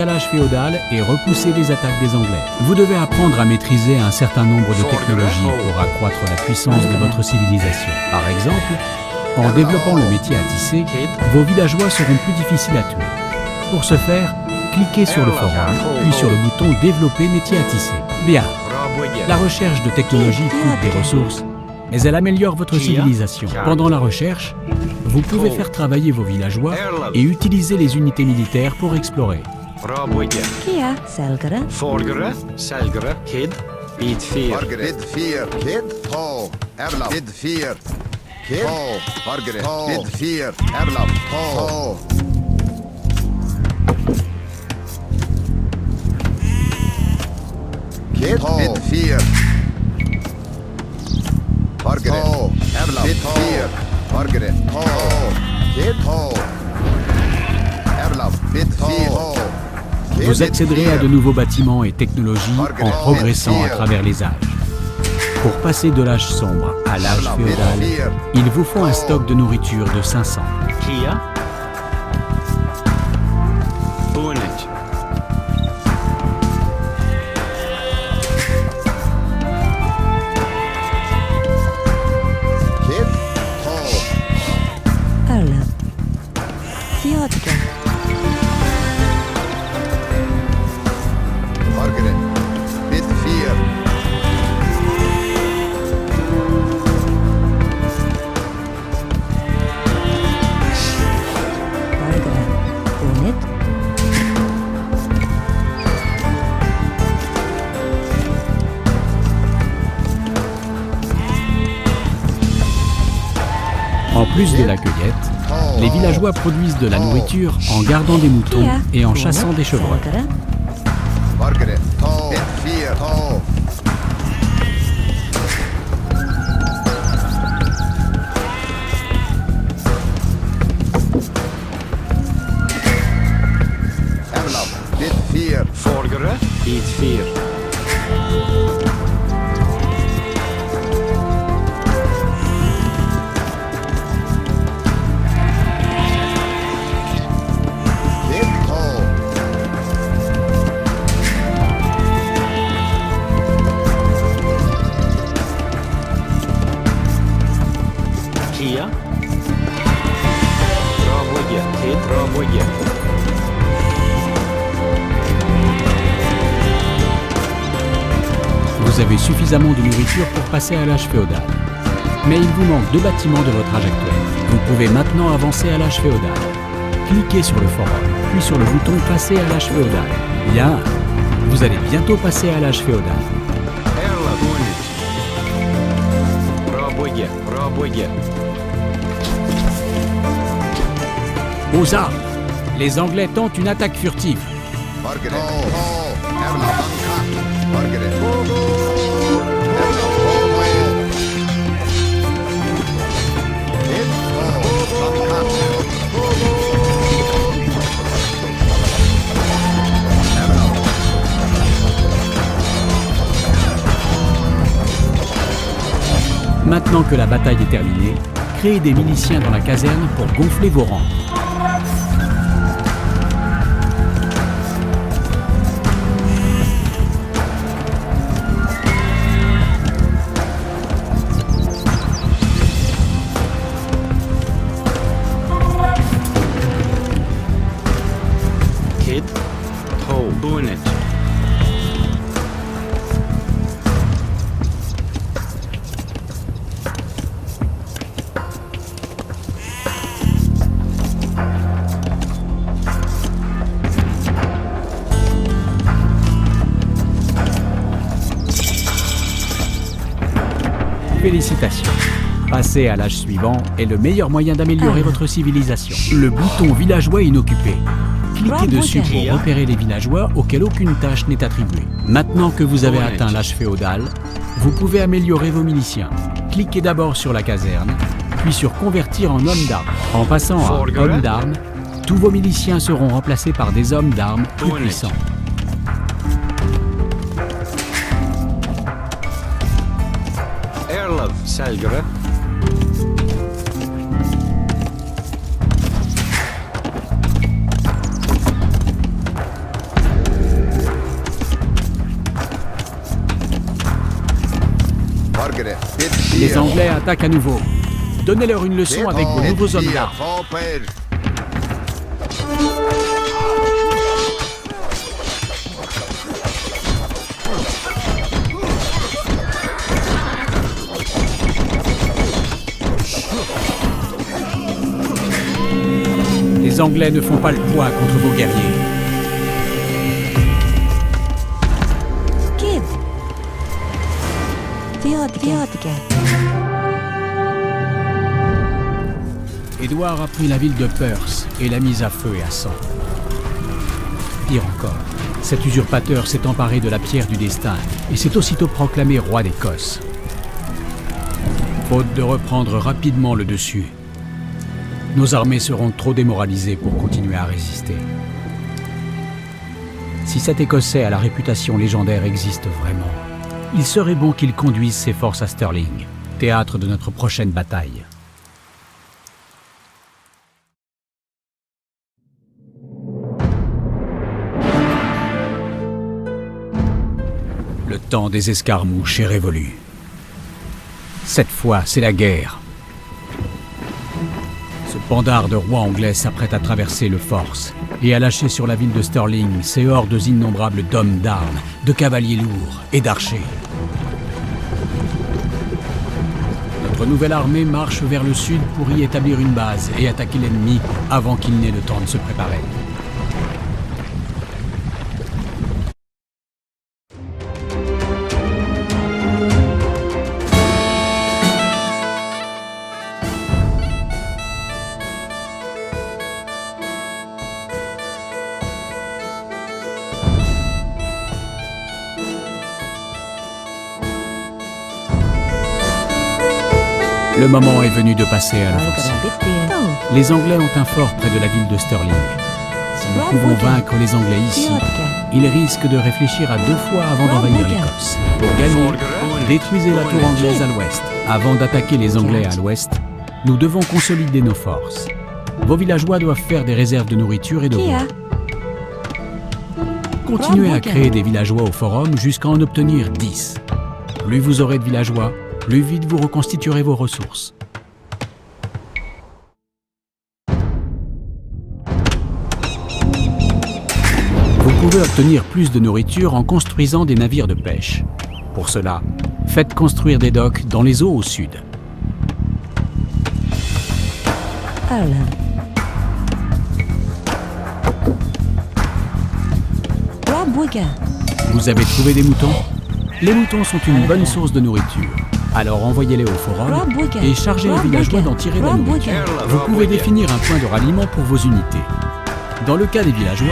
à l'âge féodal et repousser les attaques des Anglais. Vous devez apprendre à maîtriser un certain nombre de technologies pour accroître la puissance de votre civilisation. Par exemple, en développant le métier à tisser, vos villageois seront plus difficiles à tuer. Pour ce faire, cliquez sur le forum, puis sur le bouton « Développer métier à tisser ». Bien, la recherche de technologie coûte des ressources, mais elle améliore votre civilisation. Pendant la recherche, vous pouvez faire travailler vos villageois et utiliser les unités militaires pour explorer. Kia, Selgere. Forgere, Selgere, Kid, Bid 4. Bid 4, Kid, Ho, Erlaf, Bid 4, Kid, Ho, Bargere, Bid 4, Erlaf, Ho. Kid, Bid 4, Bargere, Erlaf, Bid 4, Bargere, Ho, Kid, Ho, Erlaf, Bid 4, Vous accéderez à de nouveaux bâtiments et technologies en progressant à travers les âges. Pour passer de l'âge sombre à l'âge féodal, il vous faut un stock de nourriture de 500. Kia. Bonnet. Kid, Ho, Erla. Fiatke. Bargere, Bid 4, Bargere. Bonnet. En plus de la cueillette, les villageois produisent de la nourriture en gardant des moutons Kia. et en Bonnet. chassant des chevreuils. Selgere. Bargere, Ho, Bid 4, Ho. Erlaf, Bid 4, Forgere, Bid 4. Kid, Ho, Kia. Raboye, Kid, Raboye. Vous avez suffisamment de nourriture pour passer à l'âge féodal. Mais il vous manque 2 bâtiments de votre âge actuel. Vous pouvez maintenant avancer à l'âge féodal. Cliquez sur le forum, puis sur le bouton « Passer à l'âge féodal ». Bien, vous allez bientôt passer à l'âge féodal. Erla Bonnet. Raboye, Raboye. Aux armes! Les Anglais tentent une attaque furtive. Bargere, Ho, Erlaf, Anka, Bargere, Erlaf, Ho, Kid, Ho, Anka, Erlaf, Maintenant que la bataille est terminée, créez des miliciens dans la caserne pour gonfler vos rangs. Kid, Ho, Bonnet. Félicitations! Passer à l'âge suivant est le meilleur moyen d'améliorer votre civilisation. Le bouton villageois inoccupé. Cliquez dessus pour repérer les villageois auxquels aucune tâche n'est attribuée. Maintenant que vous avez atteint l'âge féodal, vous pouvez améliorer vos miliciens. Cliquez d'abord sur la caserne, puis sur convertir en hommes d'armes. En passant à hommes d'armes, tous vos miliciens seront remplacés par des hommes d'armes plus puissants. Erlaf, Selgere. Anglais attaquent à nouveau. Donnez-leur une leçon avec vos nouveaux hommes d'armes. Les Anglais ne font pas le poids contre vos guerriers. Kid. Theodga. Édouard a pris la ville de Perth et l'a mise à feu et à sang. Pire encore, cet usurpateur s'est emparé de la pierre du destin et s'est aussitôt proclamé roi d'Écosse. Faute de reprendre rapidement le dessus, nos armées seront trop démoralisées pour continuer à résister. Si cet Écossais à la réputation légendaire existe vraiment, il serait bon qu'il conduise ses forces à Stirling, théâtre de notre prochaine bataille. Le temps des escarmouches est révolu. Cette fois, c'est la guerre. Ce pendard de roi anglais s'apprête à traverser le Forth et à lâcher sur la ville de Stirling ses hordes innombrables d'hommes d'armes, de cavaliers lourds et d'archers. Notre nouvelle armée marche vers le sud pour y établir une base et attaquer l'ennemi avant qu'il n'ait le temps de se préparer. Le moment est venu de passer à l'offensive. Les Anglais ont un fort près de la ville de Stirling. Si nous pouvons vaincre les Anglais ici, ils risquent de réfléchir à 2 fois avant d'envahir l'Écosse. Pour gagner, détruisez la tour anglaise à l'ouest. Avant d'attaquer les Anglais à l'ouest, nous devons consolider nos forces. Vos villageois doivent faire des réserves de nourriture et de bois. Continuez à créer des villageois au forum jusqu'à en obtenir 10. Plus vous aurez de villageois, plus vite vous reconstituerez vos ressources. Vous pouvez obtenir plus de nourriture en construisant des navires de pêche. Pour cela, faites construire des docks dans les eaux au sud. Vous avez trouvé des moutons? Les moutons sont une bonne source de nourriture. Alors envoyez-les au forum et chargez les villageois d'en tirer de la nourriture. Vous pouvez définir un point de ralliement pour vos unités. Dans le cas des villageois,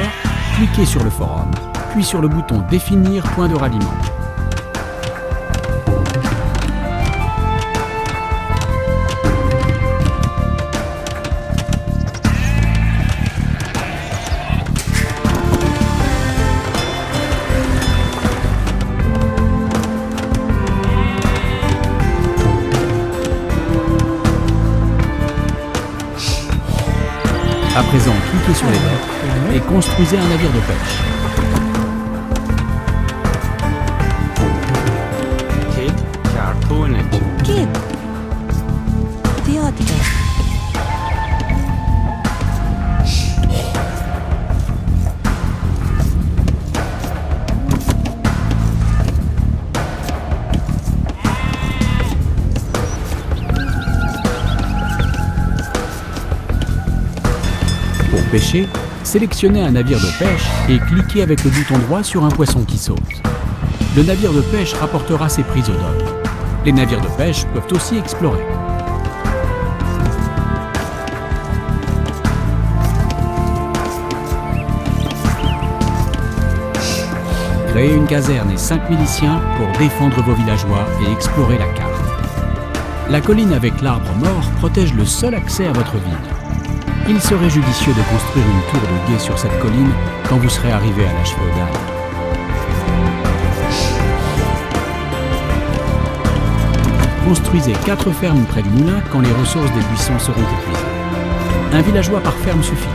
cliquez sur le forum, puis sur le bouton « Définir point de ralliement ». À présent, cliquez sur les docks et construisez un navire de pêche. Kid. Theodga. Pour pêcher, sélectionnez un navire de pêche et cliquez avec le bouton droit sur un poisson qui saute. Le navire de pêche rapportera ses prises au dock. Les navires de pêche peuvent aussi explorer. Créez une caserne et 5 miliciens pour défendre vos villageois et explorer la carte. La colline avec l'arbre mort protège le seul accès à votre ville. Il serait judicieux de construire une tour de guet sur cette colline quand vous serez arrivé à l'âge féodal. Construisez 4 fermes près du moulin quand les ressources des buissons seront épuisées. Un villageois par ferme suffit.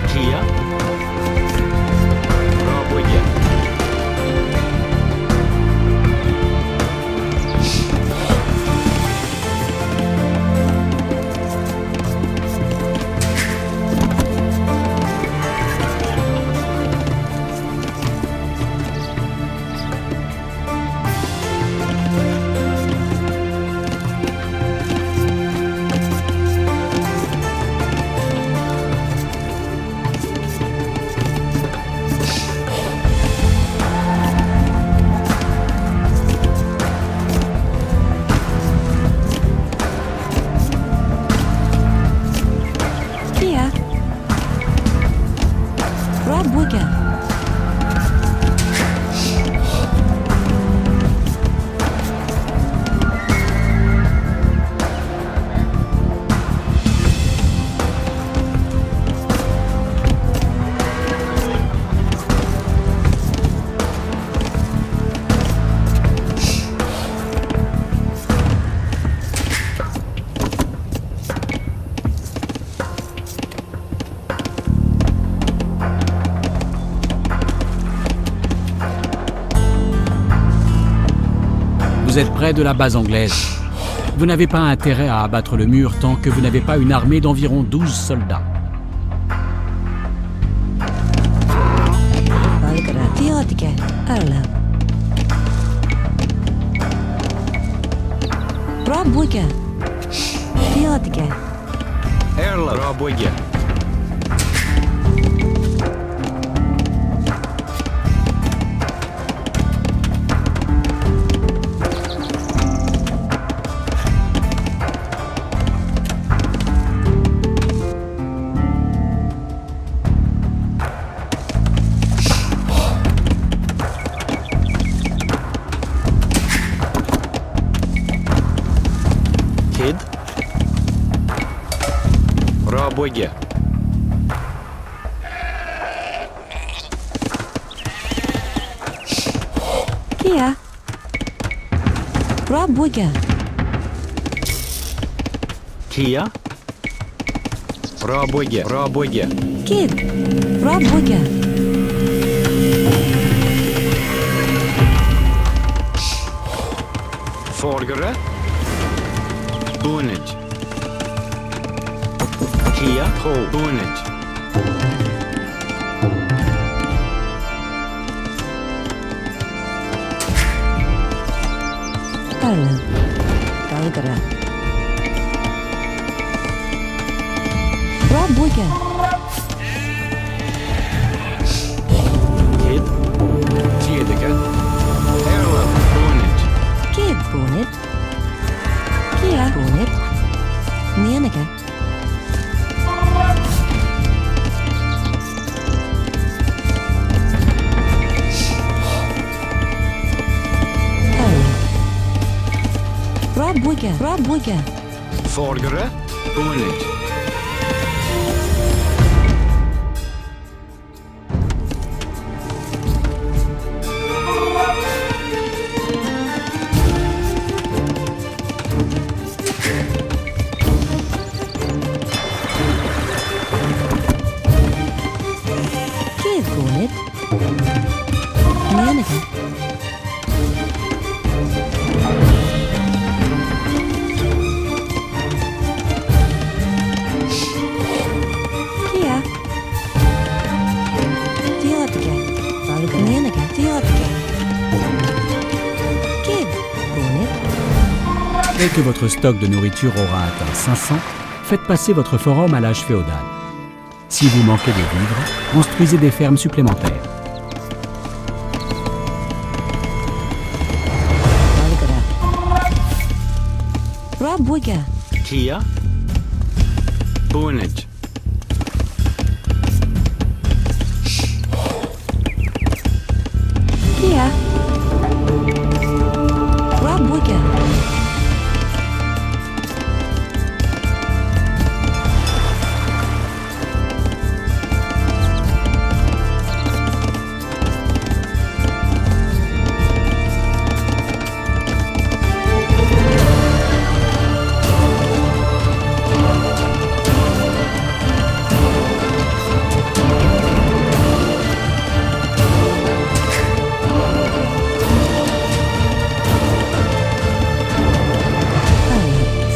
Vous êtes près de la base anglaise. Vous n'avez pas intérêt à abattre le mur tant que vous n'avez pas une armée d'environ 12 soldats. Valgara. Theodike. Arla. Rabuga. Theodike. Erla. Raboye. Kid. Raboye. Kia. Rabuga. Kia. Raboye. Raboye. Kid. Rabuga. Forgere. Bunage. Kia. Ho. Bunage. Arla. Valgara. Rabuga. Kid. Tiedeke. Erla. Bunage. Kid. Bonnet. Kia. Bonnet. Nienike. Rabuga. Rabuga. Forgere. Bunage. Kid. Bonnet. Nienike. Kia. Theodike. Valgara. Nienike. Theodike. Kid. Bonnet. Dès que votre stock de nourriture aura atteint 500, faites passer votre forum à l'âge féodal. Si vous manquez de vivres, construisez des fermes supplémentaires. Valgara. Rabuga. Kia. Bunage. Kia. Rabuga.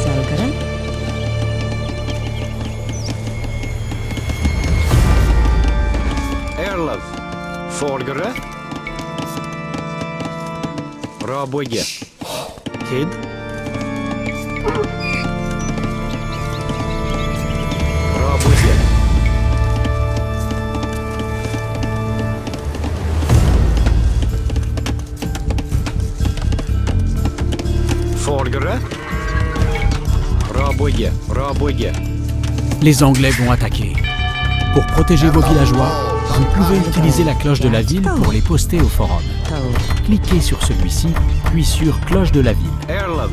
Salgara. Erlav. Forgere. Raboye. Kid. Raboye. Forgere. Raboye. Raboye. Les Anglais vont attaquer. Pour protéger vos villageois, vous pouvez utiliser la cloche de la ville pour les poster au forum. Tau. Cliquez sur celui-ci, puis sur cloche de la ville. Erlav.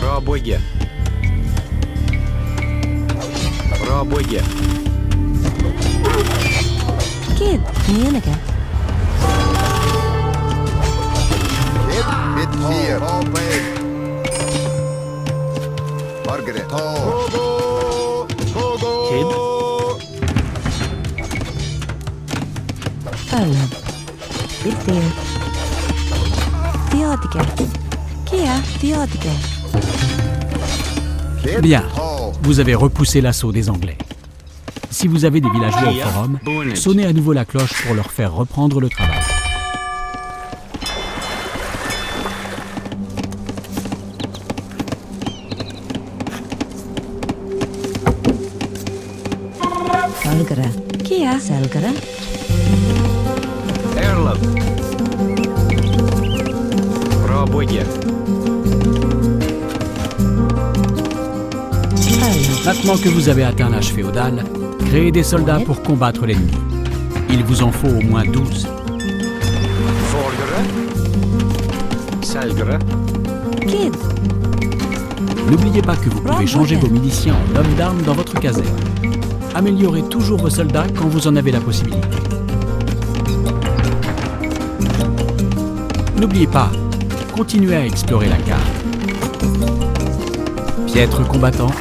Raboye. Raboye. Kid. Nienike. Kid. Bitfir. Margaret. Kid. Arla. Bitfir. Theodica. Kia Theodica. Kid. Bien, Ho. vous avez repoussé l'assaut des Anglais. Si vous avez des villageois au forum, sonnez à nouveau la cloche pour leur faire reprendre le travail. Salgara. Kia Salgara. Erlov. Пробуйте. Maintenant que vous avez atteint l'âge féodal, créez des soldats pour combattre l'ennemi. Il vous en faut au moins 12. Vorderen. Salgre. Kid. N'oubliez pas que vous pouvez changer vos miliciens en hommes d'armes dans votre caserne. Améliorez toujours vos soldats quand vous en avez la possibilité. N'oubliez pas, continuez à explorer la carte. Piètres combattants,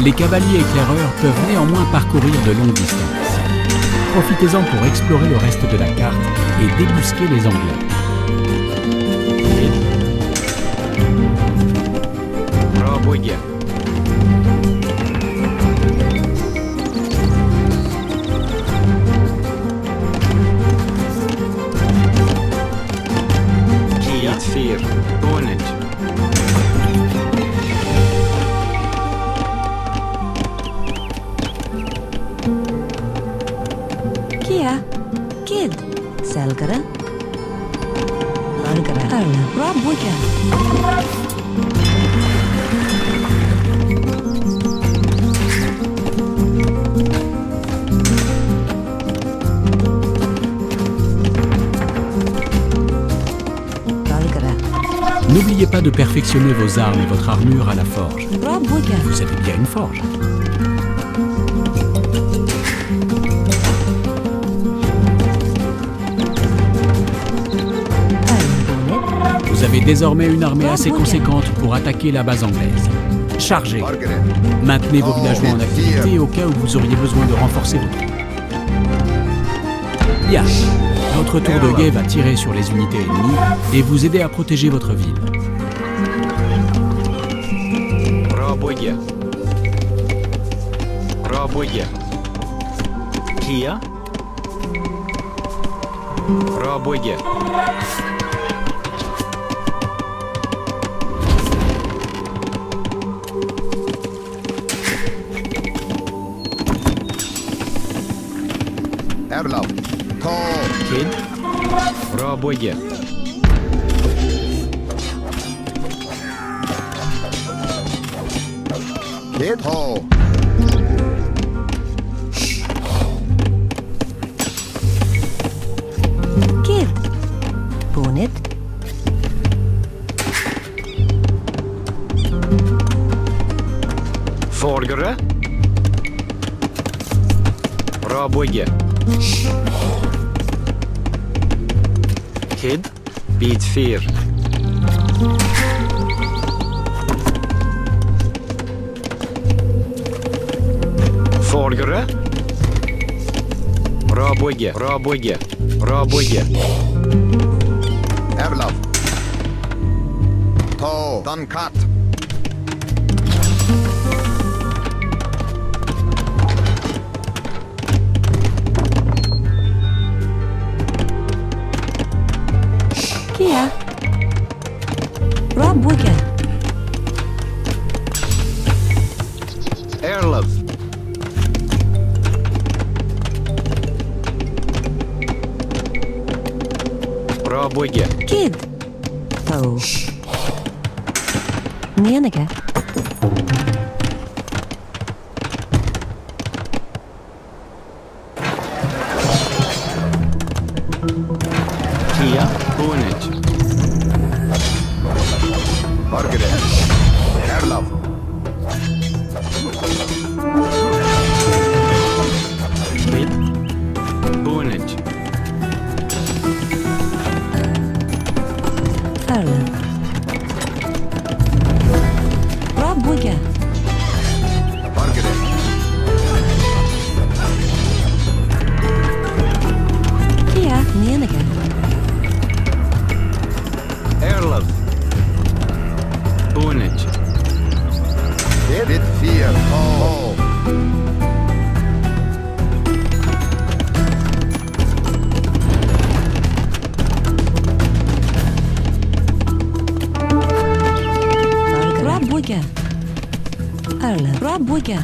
les cavaliers éclaireurs peuvent néanmoins parcourir de longues distances. Profitez-en pour explorer le reste de la carte et débusquer les Anglais. Пробуйте. Kia Fear. Bonnet. Kia Kid. Salgara. Salgara. Arla. Rob Wigan. Salgara. N'oubliez pas de perfectionner vos armes et votre armure à la forge. Rob Wigan. Vous avez bien une forge. Arla Bonnet. Vous avez désormais une armée assez conséquente pour attaquer la base anglaise. Chargez. Margaret. Maintenez vos villageois en activité au cas où vous auriez besoin de renforcer vos troupes. Bien. Votre tour de guet va tirer sur les unités ennemies et vous aider à protéger votre ville. Пробуйте. Пробуйте. Kia. Пробуйте. Erlov. To. Kid. Пробуйте. Kid. Ho. Kid. Bonnet. Vorderen. Пробуйте. Kid. Beat Fear. Vorderen. Пробуйте. Пробуйте. Пробуйте. Erlov. To. Dunkat. Kia. Rob Wigan. Erlov. Пробуйте. Kid. Tho. Nianaga. Kia. Bonnet. Margaret. Erlov. Kid. Bonnet. Arla. Rob Wigan. Margaret. Kia Nianaga. Erlov. Rabouga.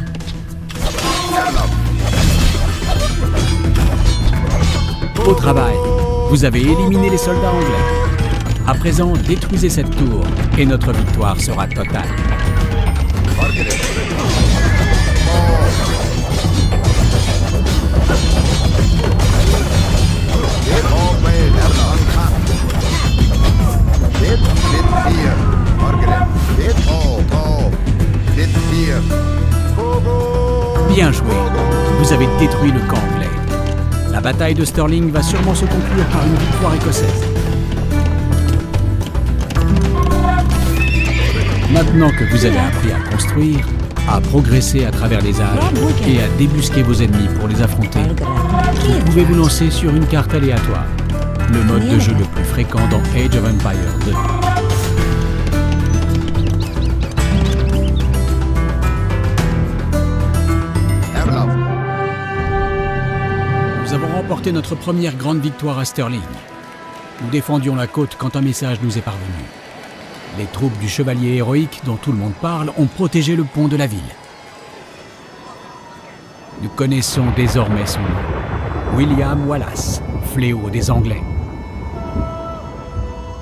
Au travail, vous avez éliminé les soldats anglais. À présent, détruisez cette tour et notre victoire sera totale. Margaret. Kid, Bed, Erla. Kid, Fear. Margaret. Kid, Kid, Fear. Bien joué, vous avez détruit le camp anglais. La bataille de Stirling va sûrement se conclure par une victoire écossaise. Maintenant que vous avez appris à construire, à progresser à travers les âges et à débusquer vos ennemis pour les affronter, vous pouvez vous lancer sur une carte aléatoire, le mode de jeu le plus fréquent dans Age of Empires 2. Nous avons remporté notre première grande victoire à Stirling. Nous défendions la côte quand un message nous est parvenu. Les troupes du chevalier héroïque dont tout le monde parle ont protégé le pont de la ville. Nous connaissons désormais son nom, William Wallace, fléau des Anglais.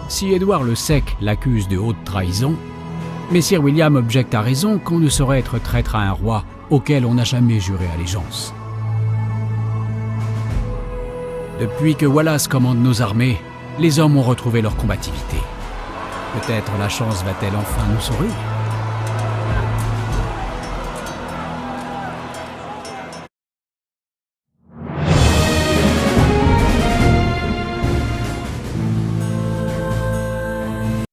Si Édouard le Sec l'accuse de haute trahison, Messire William objecte à raison qu'on ne saurait être traître à un roi auquel on n'a jamais juré allégeance. Depuis que Wallace commande nos armées, les hommes ont retrouvé leur combativité. Peut-être la chance va-t-elle enfin nous sourire.